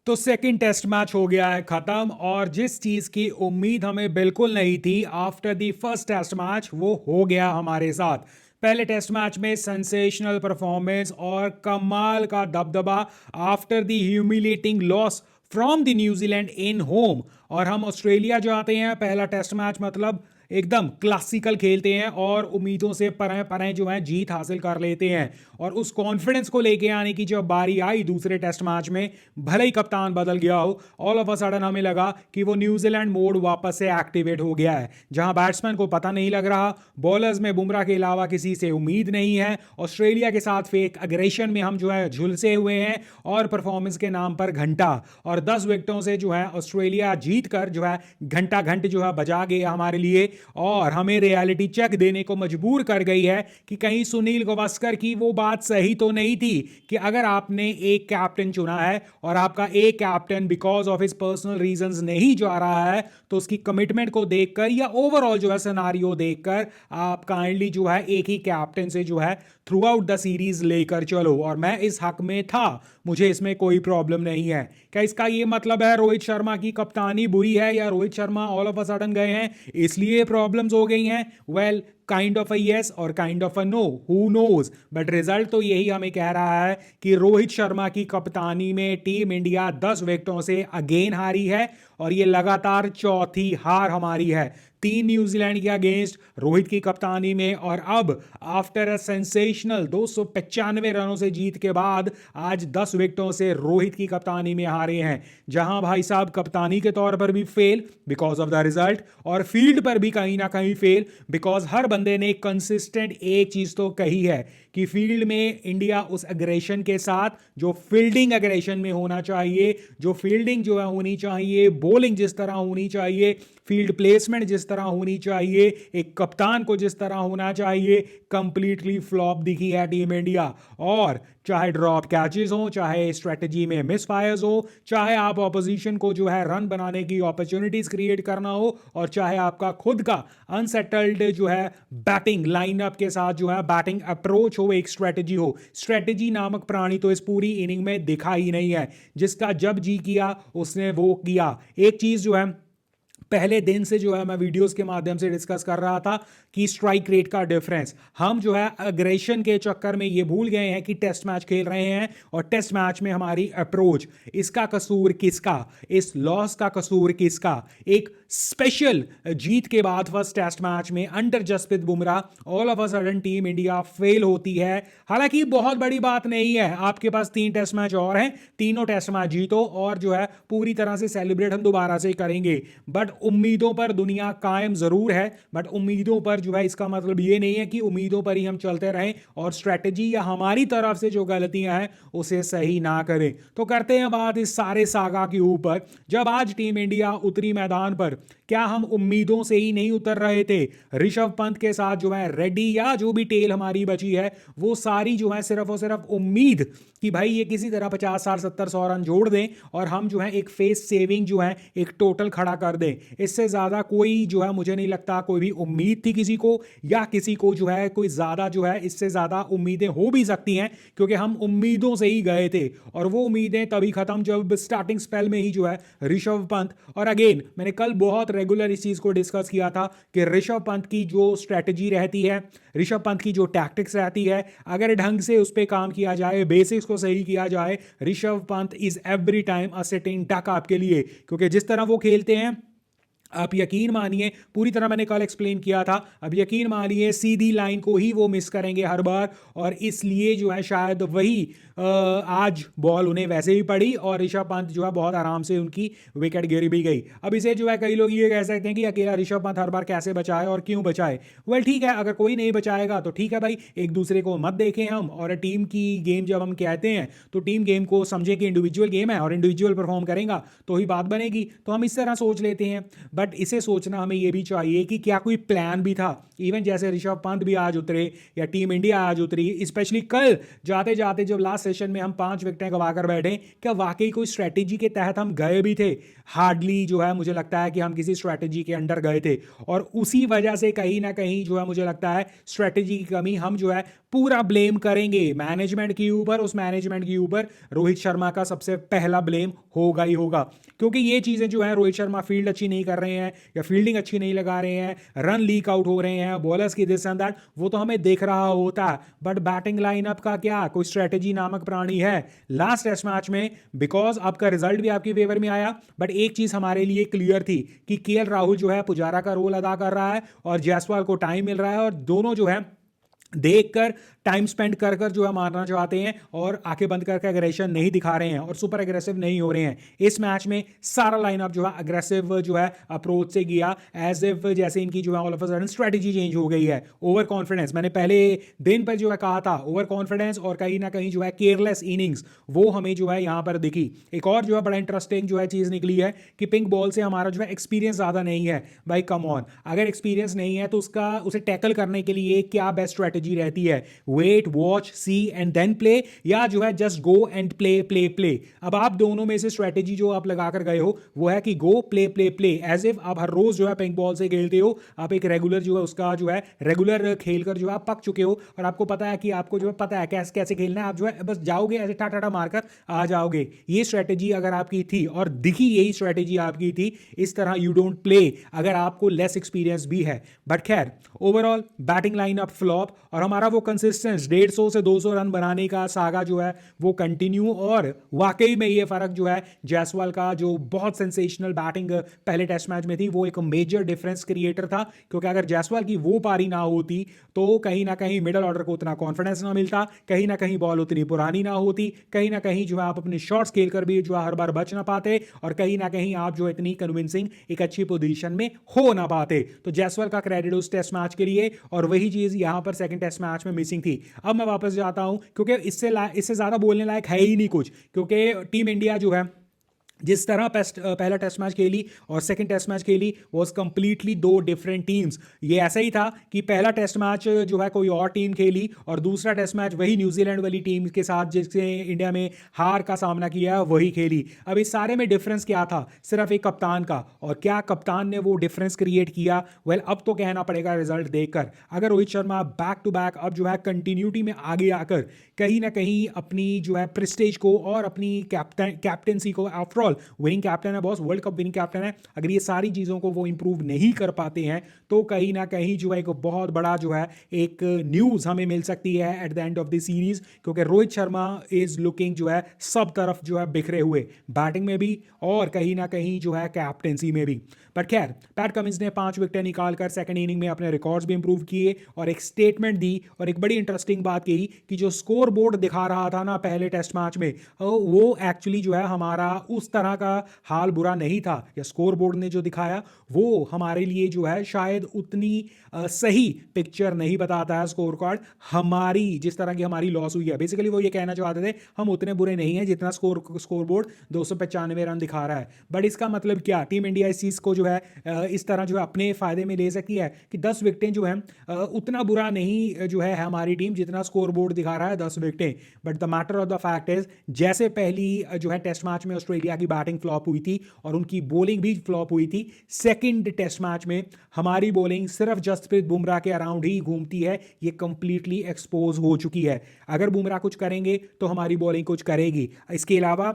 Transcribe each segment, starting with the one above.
तो second test match हो गया है खत्म और जिस चीज की उम्मीद हमें बिल्कुल नहीं थी after the first test match वो हो गया हमारे साथ। पहले टेस्ट मैच में सेंसेशनल परफॉर्मेंस और कमाल का दबदबा after the humiliating loss from the New Zealand in home. और हम ऑस्ट्रेलिया जाते हैं, पहला टेस्ट मैच मतलब एकदम क्लासिकल खेलते हैं और उम्मीदों से परे परे जो है जीत हासिल कर लेते हैं। और उस कॉन्फिडेंस को लेके आने की जब बारी आई दूसरे टेस्ट मैच में, भले ही कप्तान बदल गया हो, ऑल ऑफ अ सडन हमें लगा कि वो न्यूजीलैंड मोड वापस से एक्टिवेट हो गया है, जहां बैट्समैन को पता नहीं लग रहा, बॉलर्स में बुमराह के अलावा किसी से उम्मीद नहीं है। ऑस्ट्रेलिया के साथ फेक अग्रेशन में हम जो है झुलसे हुए हैं और परफॉर्मेंस के नाम पर घंटा, और 10 विकेटों से जो है ऑस्ट्रेलिया जीत कर जो है घंटा घंट जो है बजा गया हमारे लिए और हमें रियलिटी चेक देने को मजबूर कर गई है कि कहीं सुनील गावस्कर की वो बात सही तो नहीं थी कि अगर आपने एक कैप्टन चुना है और आपका एक captain because of his personal reasons नहीं जा रहा है, तो उसकी कमिटमेंट को देखकर या ओवरऑल जो है सिनारियो देखकर आप काइंडली जो है एक ही कैप्टन से जो है थ्रू आउट द सीरीज लेकर चलो। और मैं इस हक में था, मुझे इसमें कोई प्रॉब्लम नहीं है। क्या इसका ये मतलब है रोहित शर्मा की कप्तानी बुरी है या Rohit Sharma all of a sudden गए हैं इसलिए प्रॉब्लम्स हो गई हैं? Well, kind of a yes और kind of a no, who knows, but result तो यही हमें कह रहा है कि रोहित शर्मा की कप्तानी में टीम इंडिया 10 विकेटों से अगेन हारी है और ये लगातार चौथी हार हमारी है, 3 न्यूजीलैंड के अगेंस्ट रोहित की कप्तानी में। और अब आफ्टर अ सेंसेशनल 295 रनों से जीत के बाद आज 10 विकेटों से रोहित की कप्तानी में हारे हैं, जहां भाई साहब कप्तानी के तौर पर भी fail because of the result और फील्ड पर भी कहीं ना कहीं फेल बिकॉज हर बंदे ने कंसिस्टेंट एक चीज तो कही है कि फील्ड में इंडिया उस अग्रेशन के साथ जो फील्डिंग अग्रेशन में होना चाहिए, जो फील्डिंग जो है होनी चाहिए, बॉलिंग जिस तरह होनी चाहिए, फील्ड प्लेसमेंट जिस तरह होनी चाहिए, एक कप्तान को जिस तरह होना चाहिए, कंप्लीटली फ्लॉप दिखी है टीम इंडिया। और चाहे ड्रॉप कैचेस हो, चाहे स्ट्रेटजी में मिस फायर्स हो, चाहे आप ऑपोजिशन को जो है रन बनाने की अपॉर्चुनिटीज क्रिएट करना हो, और चाहे आपका खुद का अनसेटल्ड जो है बैटिंग लाइनअप के साथ जो है बैटिंग अप्रोच हो, एक स्ट्रेटजी हो, स्ट्रेटजी नामक प्राणी तो इस पूरी इनिंग में दिखा ही नहीं है। जिसका जब जी किया उसने वो किया। एक चीज जो है पहले दिन से जो है मैं वीडियोस के माध्यम से डिस्कस कर रहा था कि स्ट्राइक रेट का डिफरेंस, हम जो है अग्रेशन के चक्कर में ये भूल गए हैं कि टेस्ट मैच खेल रहे हैं और टेस्ट मैच में हमारी अप्रोच, इसका कसूर किसका, इस लॉस का कसूर किसका? एक स्पेशल जीत के बाद फर्स्ट टेस्ट मैच में under Jasprit Bumrah all of a sudden team India fail होती है। हालांकि बहुत बड़ी बात नहीं है, आपके पास 3 टेस्ट मैच और हैं, तीनों टेस्ट मैच जीतो और जो है पूरी तरह से सेलिब्रेट हम दोबारा से करेंगे। बट उम्मीदों पर दुनिया कायम जरूर है, बट उम्मीदों पर जो है इसका मतलब ये नहीं है कि उम्मीदों पर ही हम चलते रहें और स्ट्रेटजी या हमारी तरफ से जो गलतियां हैं उसे सही ना करें। तो करते हैं बात इस सारे सागा के ऊपर। जब आज टीम इंडिया उतरी मैदान पर, क्या हम उम्मीदों से ही नहीं उतर रहे थे? ऋषभ पंत के साथ जो है रेड्डी या जो भी टेल हमारी बची है वो सारी जो है सिर्फ और सिर्फ उम्मीद कि भाई ये किसी तरह 50 60 70 100 रन जोड़ दें और हम जो है एक फेस सेविंग जो है एक टोटल खड़ा कर दें। इससे ज्यादा कोई जो है मुझे नहीं लगता कोई भी उम्मीद थी किसी को, या किसी को जो है कोई ज्यादा जो है इससे ज्यादा उम्मीदें हो भी सकती हैं, क्योंकि हम उम्मीदों से ही गए थे और वो उम्मीदें तभी खत्म जब स्टार्टिंग स्पेल में ही जो है ऋषभ पंत, और अगेन मैंने कल बहुत रेगुलर इस चीज को डिस्कस किया था कि ऋषभ पंत की जो स्ट्रेटजी रहती है, ऋषभ पंत की जो टैक्टिक्स रहती है, अगर ढंग से उस पर काम किया जाए, बेसिक्स को सही किया जाए, Rishabh Pant is every time a sitting duck आपके लिए। क्योंकि जिस तरह वो खेलते हैं आप यकीन मानिए, पूरी तरह मैंने कल एक्सप्लेन किया था, अब यकीन मानिए सीधी लाइन को ही वो मिस करेंगे हर बार, और इसलिए जो है शायद वही आज बॉल उन्हें वैसे ही पड़ी और ऋषभ पंत जो है बहुत आराम से उनकी विकेट गिर भी गई। अब इसे जो है कई लोग ये कह सकते हैं कि अकेला ऋषभ पंत हर बार कैसे बचाए और क्यों बचाए। वेल ठीक है, अगर कोई नहीं बचाएगा तो ठीक है भाई, एक दूसरे को मत देखें हम, और टीम की गेम जब हम कहते हैं तो टीम गेम को समझे कि इंडिविजुअल गेम है और इंडिविजुअल परफॉर्म करेगा तो ही बात बनेगी, तो हम इस तरह सोच लेते हैं। बट इसे सोचना हमें यह भी चाहिए कि क्या कोई प्लान भी था? इवन जैसे ऋषभ पंत भी आज उतरे या टीम इंडिया आज उतरी, स्पेशली कल जाते जाते जब लास्ट सेशन में हम 5 विकेटें गवा कर बैठे, क्या वाकई कोई स्ट्रैटेजी के तहत हम गए भी थे? हार्डली जो है मुझे लगता है कि हम किसी स्ट्रैटेजी के अंडर गए थे, और उसी वजह से कहीं ना कहीं जो है मुझे लगता है स्ट्रैटेजी की कमी हम जो है पूरा ब्लेम करेंगे मैनेजमेंट के ऊपर। उस मैनेजमेंट के ऊपर रोहित शर्मा का सबसे पहला ब्लेम होगा ही होगा, क्योंकि ये चीज़ें जो है रोहित शर्मा फील्ड अच्छी नहीं कर रहे हैं या फील्डिंग अच्छी नहीं लगा रहे हैं, रन लीक आउट हो रहे हैं, बॉलर्स की दिस एंड दैट, वो तो हमें देख रहा होता है। बट बैटिंग लाइनअप का क्या, कोई स्ट्रैटेजी नामक प्राणी है? लास्ट टेस्ट मैच में बिकॉज आपका रिजल्ट भी आपकी फेवर में आया, बट एक चीज़ हमारे लिए क्लियर थी कि केएल राहुल जो है पुजारा का रोल अदा कर रहा है और जायसवाल को टाइम मिल रहा है, और दोनों जो है देखकर टाइम स्पेंड कर कर जो है मारना चाहते हैं और आंखें बंद करके अग्रेशन नहीं दिखा रहे हैं और सुपर अग्रेसिव नहीं हो रहे हैं। इस मैच में सारा लाइनअप जो है अग्रेसिव जो है अप्रोच से किया, एज इफ जैसे इनकी जो है all of a sudden strategy change हो गई है। ओवर कॉन्फिडेंस, मैंने पहले दिन पर जो है कहा था, ओवर कॉन्फिडेंस और कहीं ना कहीं जो है केयरलेस इनिंग्स, वो हमें जो है यहाँ पर दिखी। एक और जो है बड़ा इंटरेस्टिंग जो है चीज़ निकली है कि पिंक बॉल से हमारा जो है एक्सपीरियंस ज़्यादा नहीं है। भाई कम ऑन, अगर एक्सपीरियंस नहीं है तो उसका उसे टैकल करने के लिए क्या बेस्ट स्ट्रेटजी रहती है? Wait, watch, see and then play, या जो है just go and play play play? अब आप दोनों में से स्ट्रेटजी जो आप लगा कर गए हो वो है कि go play play play, as if आप हर रोज जो है पिंक बॉल से खेलते हो, आप एक रेगुलर जो है उसका जो है रेगुलर खेलकर जो है आप पक चुके हो और आपको पता है कि आपको जो है पता है कैसे कैसे खेलना है, आप जो है बस जाओगे ऐसे टाटा मारकर आ जाओगे। ये स्ट्रेटजी अगर आपकी थी और दिखी यही स्ट्रेटजी आपकी थी, इस तरह यू डोंट प्ले अगर आपको लेस एक्सपीरियंस भी है। बट खैर ओवरऑल बैटिंग लाइनअप फ्लॉप, और हमारा वो कंसिस्टेंस 150 से 200 रन बनाने का सागा जो है वो कंटिन्यू। और वाकई में ये फर्क जो है जायसवाल का जो बहुत सेंसेशनल बैटिंग पहले टेस्ट मैच में थी वो एक मेजर डिफरेंस क्रिएटर था, क्योंकि अगर जायसवाल की वो पारी ना होती तो कहीं ना कहीं मिडिल ऑर्डर को उतना कॉन्फिडेंस ना मिलता, कहीं ना कहीं बॉल उतनी पुरानी ना होती, कहीं ना कहीं जो है आप अपने शॉट्स खेलकर भी जो है हर बार बच ना पाते, और कहीं ना कहीं आप जो इतनी कन्विंसिंग एक अच्छी पोजीशन में हो ना पाते। तो जायसवाल का क्रेडिट उस टेस्ट मैच के लिए, और वही चीज यहां पर सेकंड टेस्ट मैच में मिसिंग थी। अब मैं वापस जाता हूं क्योंकि इससे ज्यादा बोलने लायक है ही नहीं कुछ, क्योंकि टीम इंडिया जो है जिस तरह पहला टेस्ट मैच खेली और सेकंड टेस्ट मैच खेली वॉज कंप्लीटली दो डिफरेंट टीम्स। ये ऐसा ही था कि पहला टेस्ट मैच जो है कोई और टीम खेली और दूसरा टेस्ट मैच वही न्यूजीलैंड वाली टीम के साथ जिससे इंडिया में हार का सामना किया वही खेली। अब इस सारे में डिफरेंस क्या था? सिर्फ एक कप्तान का, और क्या कप्तान ने वो डिफरेंस क्रिएट किया? वेल अब तो कहना पड़ेगा रिजल्ट देखकर। अगर Rohit Sharma back to back अब जो है कंटिन्यूटी में आगे आकर कहीं ना कहीं अपनी जो है प्रेस्टेज को और अपनी कैप्टेंसी को, आफ्टर ऑल विनिंग कैप्टन है boss, world cup winning captain है, अगर ये सारी चीज़ों को वो इंप्रूव नहीं कर पाते हैं तो कहीं ना कहीं जो है एक बहुत बड़ा जो है एक न्यूज़ हमें मिल सकती है at the end of the series, क्योंकि रोहित शर्मा इज लुकिंग जो है सब तरफ जो है बिखरे हुए, बैटिंग में भी और कहीं ना कहीं जो है कैप्टेंसी में भी। बट खैर पैट कमिंस ने 5 विकेटें निकालकर सेकंड इनिंग में अपने रिकॉर्ड्स भी इंप्रूव किए और एक स्टेटमेंट दी और एक बड़ी इंटरेस्टिंग बात कही कि जो स्कोर बोर्ड दिखा रहा था ना पहले टेस्ट मैच में, वो एक्चुअली जो है हमारा उस तरह का हाल बुरा नहीं था, या स्कोर बोर्ड ने जो दिखाया वो हमारे लिए जो है शायद उतनी सही पिक्चर नहीं बताता है स्कोर कार्ड। हमारी जिस तरह की हमारी लॉस हुई है, बेसिकली वो ये कहना चाहते थे हम उतने बुरे नहीं हैं जितना स्कोर बोर्ड 295 रन दिखा रहा है। बट इसका मतलब क्या? टीम इंडिया इस चीज़ को जो है इस तरह जो है अपने फायदे में ले सकती है कि 10 विकेटें जो है उतना बुरा नहीं जो है हमारी टीम जितना स्कोर बोर्ड दिखा रहा है 10 विकेटें। But the matter of the fact is जैसे पहली जो है टेस्ट मैच में ऑस्ट्रेलिया की बैटिंग फ्लॉप हुई थी और उनकी बॉलिंग भी फ्लॉप हुई थी, सेकंड टेस्ट मैच में हमारी बॉलिंग सिर्फ जसप्रीत बुमराह के अराउंड ही घूमती है, ये कंप्लीटली एक्सपोज हो चुकी है। अगर बुमराह कुछ करेंगे तो हमारी बॉलिंग कुछ करेगी। इसके अलावा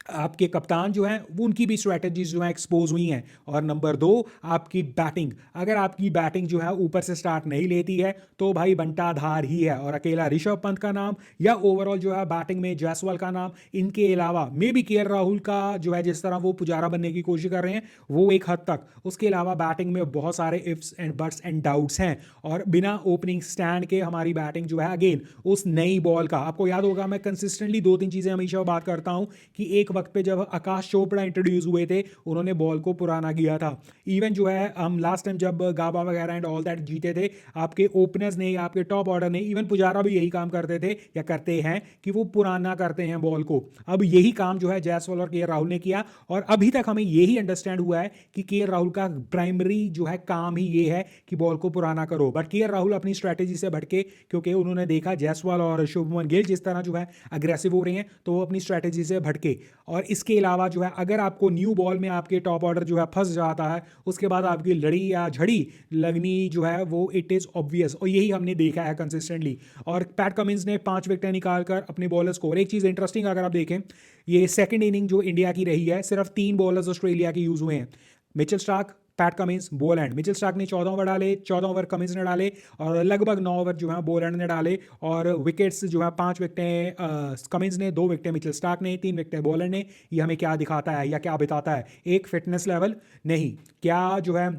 आपके कप्तान जो हैं वो उनकी भी स्ट्रैटेजीज जो है एक्सपोज हुई हैं। और नंबर 2 आपकी बैटिंग, अगर आपकी बैटिंग जो है ऊपर से स्टार्ट नहीं लेती है तो भाई बंटाधार ही है, और अकेला ऋषभ पंत का नाम या ओवरऑल जो है बैटिंग में जायसवाल का नाम, इनके अलावा मे बी केएल राहुल का जो है जिस तरह वो पुजारा बनने की कोशिश कर रहे हैं वो एक हद तक, उसके अलावा बैटिंग में बहुत सारे ifs and buts and doubts हैं। और बिना ओपनिंग स्टैंड के हमारी बैटिंग जो है अगेन उस नई बॉल का, आपको याद होगा मैं कंसिस्टेंटली 2-3 चीज़ें हमेशा बात करता हूँ कि एक वक्त पे जब आकाश चोपड़ा इंट्रोड्यूस हुए थे, उन्होंने बॉल को पुराना किया था। इवन जो है हम लास्ट टाइम जब गाबा वगैरह एंड ऑल दैट जीते थे, आपके ओपनर्स ने, आपके टॉप ऑर्डर ने, इवन पुजारा भी यही काम करते थे या करते हैं कि वो पुराना करते हैं बॉल को। अब यही काम जो है जायसवाल और के राहुल ने किया, और अभी तक हमें यही अंडरस्टैंड हुआ है कि के राहुल का प्राइमरी जो है काम ही ये है कि बॉल को पुराना करो। बट के राहुल अपनी स्ट्रैटेजी से भटके, क्योंकि उन्होंने देखा जायसवाल और शुभमन गिल जिस तरह जो है अग्रेसिव हो रहे हैं, तो वो अपनी स्ट्रैटेजी से भटके। और इसके अलावा जो है अगर आपको न्यू बॉल में आपके टॉप ऑर्डर जो है फंस जाता है, उसके बाद आपकी लड़ी या झड़ी लगनी जो है वो इट इज़ ऑब्वियस, और यही हमने देखा है कंसिस्टेंटली। और पैट कमिंस ने 5 विकेटें निकालकर अपने बॉलर्स को, और एक चीज़ इंटरेस्टिंग अगर आप देखें, ये सेकंड इनिंग जो इंडिया की रही है, सिर्फ 3 बॉलर्स ऑस्ट्रेलिया के यूज़ हुए हैं, Mitchell Starc, PAT Cummins, Boland. Mitchell Starc ने 14 ओवर डाले, 14 ओवर कमिंस ने डाले, और लगभग 9 ओवर जो है बोलैंड ने डाले। और विकेट्स जो है 5 विकेटें कमिंस ने, 2 विकेटें मिचेल स्टार्क ने, 3 विकेटें बोलैंड ने। ये हमें क्या दिखाता है या क्या बताता है? एक फिटनेस लेवल नहीं, क्या जो है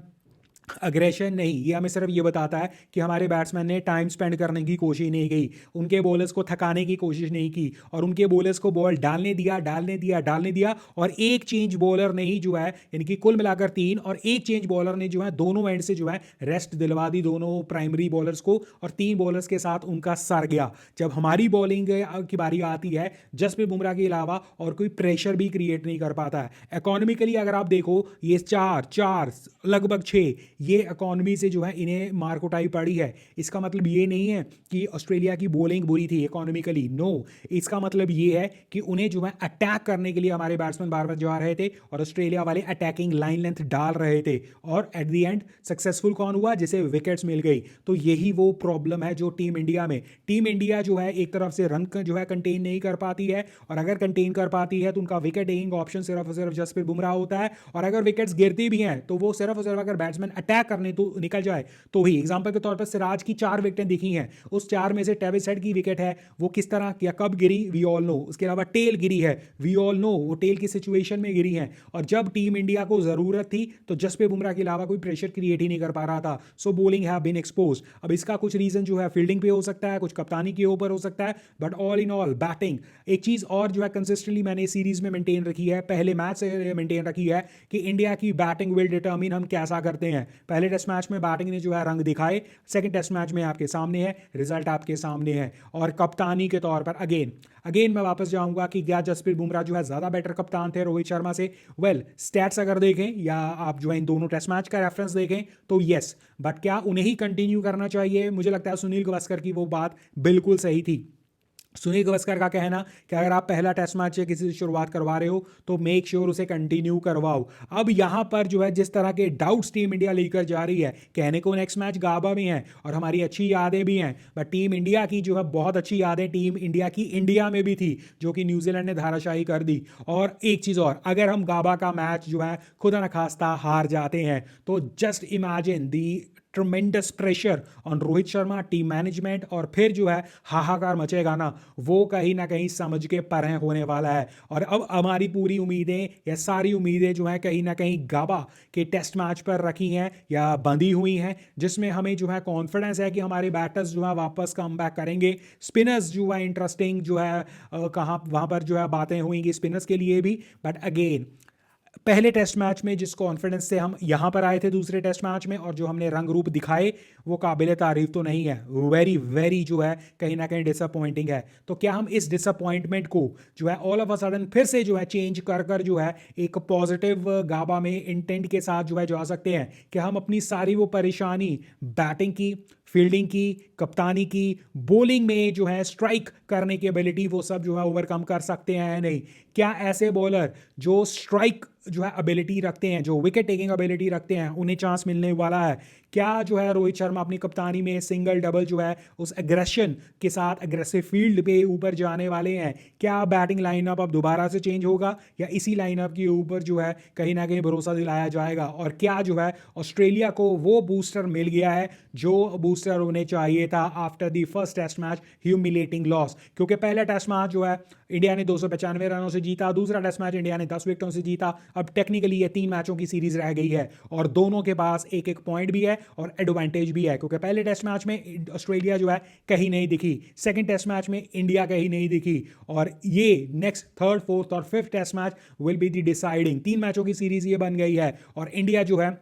अग्रेशन नहीं, ये हमें सिर्फ ये बताता है कि हमारे बैट्समैन ने टाइम स्पेंड करने की कोशिश नहीं की, उनके बॉलर्स को थकाने की कोशिश नहीं की, और उनके बॉलर्स को बॉल डालने दिया। और एक चेंज बॉलर ने ही जो है, यानी कि कुल मिलाकर 3, और एक चेंज बॉलर ने जो है दोनों एंड से जो है रेस्ट दिलवा दी दोनों प्राइमरी बॉलर्स को, और 3 बॉलर्स के साथ उनका सर गया। जब हमारी बॉलिंग की बारी आती है, जसप्रीत बुमराह के अलावा और कोई प्रेशर भी क्रिएट नहीं कर पाता है। इकोनॉमिकली अगर आप देखो, ये 4 लगभग 6, ये इकोनॉमी से जो है इन्हें मार कुटाई पड़ी है। इसका मतलब ये नहीं है कि ऑस्ट्रेलिया की बॉलिंग बुरी थी इकोनॉमिकली, नो। इसका मतलब ये है कि उन्हें जो है अटैक करने के लिए हमारे बैट्समैन बार बार जा रहे थे, और ऑस्ट्रेलिया वाले अटैकिंग लाइन लेंथ डाल रहे थे, और एट द एंड सक्सेसफुल कौन हुआ? जिसे विकेट्स मिल गई। तो यही वो प्रॉब्लम है जो टीम इंडिया में, टीम इंडिया जो है एक तरफ से रन जो है कंटेन नहीं कर पाती है, और अगर कंटेन कर पाती है तो उनका विकेट टेकिंग ऑप्शन सिर्फ और सिर्फ जसप्रीत बुमराह होता है। और अगर विकेट्स गिरती भी हैं तो वो सिर्फ और सिर्फ अगर बैट्समैन अटैक करने तो निकल जाए तो ही। एग्जांपल के तौर पर सिराज की 4 विकेटें दिखी हैं, उस 4 में से ट्रेविस हेड की विकेट है, वो किस तरह या कब गिरी वी ऑल नो। उसके अलावा टेल गिरी है, वी ऑल नो वो टेल की सिचुएशन में गिरी है, और जब टीम इंडिया को जरूरत थी तो जसप्रीत बुमराह के अलावा कोई प्रेशर क्रिएट ही नहीं कर पा रहा था। So bowling have been expose. अब इसका कुछ रीजन जो है फील्डिंग पे हो सकता है, कुछ कप्तानी के ऊपर हो सकता है, but all in all batting. एक चीज और जो है कंसिस्टेंटली मैंने सीरीज में मेंटेन रखी है, पहले मैच से मेंटेन रखी है, कि इंडिया की बैटिंग विल डिटरमिन हम कैसा करते हैं। पहले टेस्ट मैच में बैटिंग ने जो है रंग दिखाए, सेकंड टेस्ट मैच में आपके सामने है, रिजल्ट आपके सामने है। और कप्तानी के तौर पर अगेन मैं वापस जाऊंगा कि क्या जसप्रीत बुमराह जो है ज्यादा बेटर कप्तान थे रोहित शर्मा से? वेल, स्टैट्स अगर देखें या आप जो है इन दोनों टेस्ट मैच का रेफरेंस देखें तो यस, बट क्या उन्हें ही कंटिन्यू करना चाहिए? मुझे लगता है सुनील गावस्कर की वो बात बिल्कुल सही थी। सुनील गावस्कर का कहना कि अगर आप पहला टेस्ट मैच से किसी से शुरुआत करवा रहे हो तो मेक श्योर उसे कंटिन्यू करवाओ। अब यहां पर जो है जिस तरह के डाउट्स टीम इंडिया लेकर जा रही है, कहने को नेक्स्ट मैच गाबा में है और हमारी अच्छी यादें भी हैं, बट टीम इंडिया की जो है बहुत अच्छी यादें टीम इंडिया की इंडिया में भी थी, जो कि न्यूजीलैंड ने धाराशाही कर दी। और एक चीज़ और, अगर हम गाबा का मैच जो है खुदा न खास्ता हार जाते हैं तो just imagine the tremendous pressure on Rohit Sharma, team management, और फिर जो है हाहाकार मचेगा वो कहीं ना कहीं समझ के परे होने वाला है। और अब हमारी पूरी उम्मीदें या सारी उम्मीदें जो है कहीं ना कहीं गाबा के टेस्ट मैच पर रखी हैं या बंधी हुई हैं, जिसमें हमें जो है कॉन्फिडेंस है कि हमारे बैटर्स जो है वापस कम बैक करेंगे। स्पिनर्स जो है इंटरेस्टिंग जो है कहाँ वहाँ पर जो है बातें हुई स्पिनर्स के लिए भी। बट अगेन, पहले टेस्ट मैच में जिस कॉन्फिडेंस से हम यहाँ पर आए थे दूसरे टेस्ट मैच में, और जो हमने रंग रूप दिखाए, वो काबिल तारीफ तो नहीं है, वेरी वेरी जो है कहीं ना कहीं डिसअपॉइंटिंग है। तो क्या हम इस डिसअपॉइंटमेंट को जो है ऑल ऑफ अ सडन फिर से जो है चेंज कर कर जो है एक पॉजिटिव गाबा में इंटेंट के साथ जो है जा सकते हैं कि हम अपनी सारी वो परेशानी बैटिंग की, फील्डिंग की, कप्तानी की, बॉलिंग में जो है स्ट्राइक करने की एबिलिटी, वो सब जो है ओवरकम कर सकते हैं या नहीं? क्या ऐसे बॉलर जो स्ट्राइक जो है एबिलिटी रखते हैं, जो विकेट टेकिंग एबिलिटी रखते हैं, उन्हें चांस मिलने वाला है? क्या जो है रोहित शर्मा अपनी कप्तानी में सिंगल डबल जो है उस एग्रेशन के साथ अग्रेसिव फील्ड पे ऊपर जाने वाले हैं? क्या बैटिंग लाइनअप अब दोबारा से चेंज होगा या इसी लाइनअप के ऊपर जो है कहीं ना कहीं भरोसा दिलाया जाएगा? और क्या जो है ऑस्ट्रेलिया को वो बूस्टर मिल गया है जो बूस्टर उन्हें चाहिए था after the first test match humiliating loss, क्योंकि पहला टेस्ट मैच जो है इंडिया ने 295 रनों से जीता, दूसरा टेस्ट मैच इंडिया ने 10 विकेटों से जीता। अब टेक्निकली ये 3 मैचों की सीरीज रह गई है और दोनों के पास एक एक पॉइंट भी है और एडवांटेज भी है, क्योंकि पहले टेस्ट मैच में ऑस्ट्रेलिया जो है कहीं नहीं दिखी, सेकंड टेस्ट मैच में इंडिया कहीं नहीं दिखी, और ये नेक्स्ट थर्ड फोर्थ और fifth test match will be the deciding. 3 मैचों की सीरीज ये बन गई है और इंडिया जो है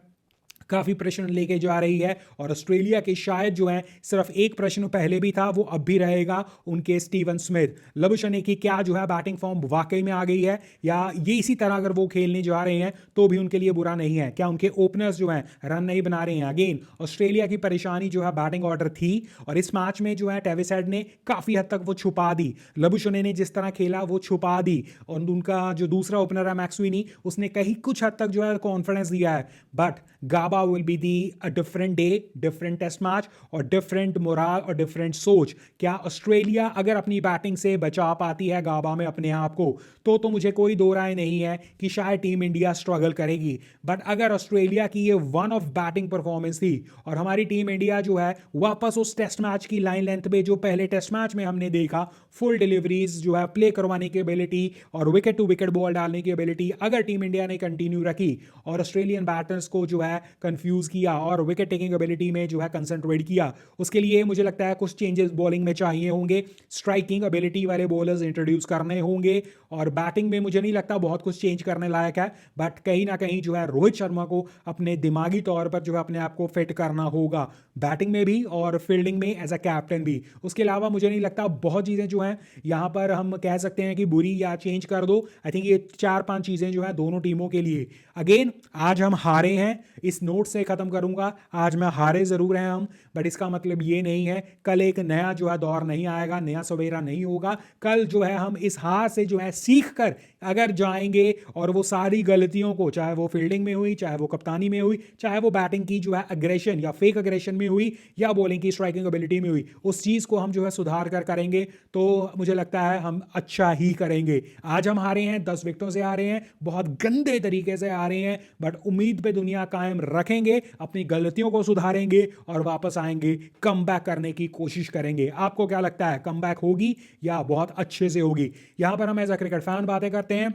काफ़ी प्रश्न लेके जा रही है और ऑस्ट्रेलिया के शायद जो है सिर्फ एक प्रश्न पहले भी था, वो अब भी रहेगा, उनके स्टीवन स्मिथ। लबुशने की क्या जो है बैटिंग फॉर्म वाकई में आ गई है, या ये इसी तरह अगर वो खेलने जा रहे हैं तो भी उनके लिए बुरा नहीं है? क्या उनके ओपनर्स जो हैं रन नहीं बना रहे हैं? अगेन ऑस्ट्रेलिया की परेशानी जो है बैटिंग ऑर्डर थी और इस मैच में जो है टेविस हेड ने काफ़ी हद तक वो छुपा दी। लबुशने ने जिस तरह खेला वो छुपा दी और उनका जो दूसरा ओपनर है मैक्सविनी, उसने कहीं कुछ हद तक जो है कॉन्फिडेंस दिया है, but Gabba will be a different day, different test match और different मोराल और different सोच। क्या ऑस्ट्रेलिया अगर अपनी बैटिंग से बचा पाती है गाबा में अपने आप को, तो मुझे कोई दो राय नहीं है कि शायद टीम इंडिया स्ट्रगल करेगी। बट अगर ऑस्ट्रेलिया की ये वन ऑफ बैटिंग परफॉर्मेंस थी और हमारी टीम इंडिया जो है वापस उस टेस्ट मैच की लाइन लेंथ पे जो पहले टेस्ट मैच में हमने देखा, फुल डिलीवरीज जो है, प्ले करवाने की एबिलिटी और विकेट टू विकेट बॉल डालने की एबिलिटी अगर टीम इंडिया ने कंटिन्यू रखी और ऑस्ट्रेलियन बैटर्स को जो है कंफ्यूज किया और विकेट टेकिंग एबिलिटी में जो है कंसंट्रेट किया, उसके लिए मुझे लगता है कुछ चेंजेस बॉलिंग में चाहिए होंगे, स्ट्राइकिंग एबिलिटी वाले बॉलर्स इंट्रोड्यूस करने होंगे और बैटिंग में मुझे नहीं लगता बहुत कुछ चेंज करने लायक है, बट कहीं ना कहीं जो है रोहित शर्मा को अपने दिमागी तौर पर जो है अपने आप को फिट करना होगा, बैटिंग में भी और फील्डिंग में एज अ कैप्टन भी। उसके अलावा मुझे नहीं लगता बहुत चीज़ें जो हैं यहाँ पर हम कह सकते हैं कि बुरी या चेंज कर दो। आई थिंक ये 4-5 चीज़ें जो है दोनों टीमों के लिए। अगेन आज हम हारे हैं, इस नोट से ख़त्म करूंगा, आज मैं हारे ज़रूर हैं हम, बट इसका मतलब ये नहीं है कल एक नया जो है दौर नहीं आएगा, नया सवेरा नहीं होगा। कल जो है हम इस हार से जो है सीख कर अगर जाएंगे और वो सारी गलतियों को, चाहे वो फील्डिंग में हुई, चाहे वो कप्तानी में हुई, चाहे वो बैटिंग की जो है अग्रेशन या फेक अग्रेशन में हुई, या बॉलिंग की स्ट्राइकिंग एबिलिटी में हुई, उस चीज़ को हम जो है सुधार कर करेंगे तो मुझे लगता है हम अच्छा ही करेंगे। आज हम हारे हैं, 10 विकेटों से हारे हैं, बहुत गंदे तरीके से हारे हैं, बट उम्मीद पे दुनिया कायम रखेंगे, अपनी गलतियों को सुधारेंगे और वापस आएंगे, कमबैक करने की कोशिश करेंगे। आपको क्या लगता है, कमबैक होगी या बहुत अच्छे से होगी? यहां पर हम एज अ क्रिकेट फैन बातें करते हैं।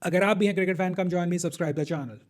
अगर आप भी हैं cricket fan, come join me, subscribe the channel.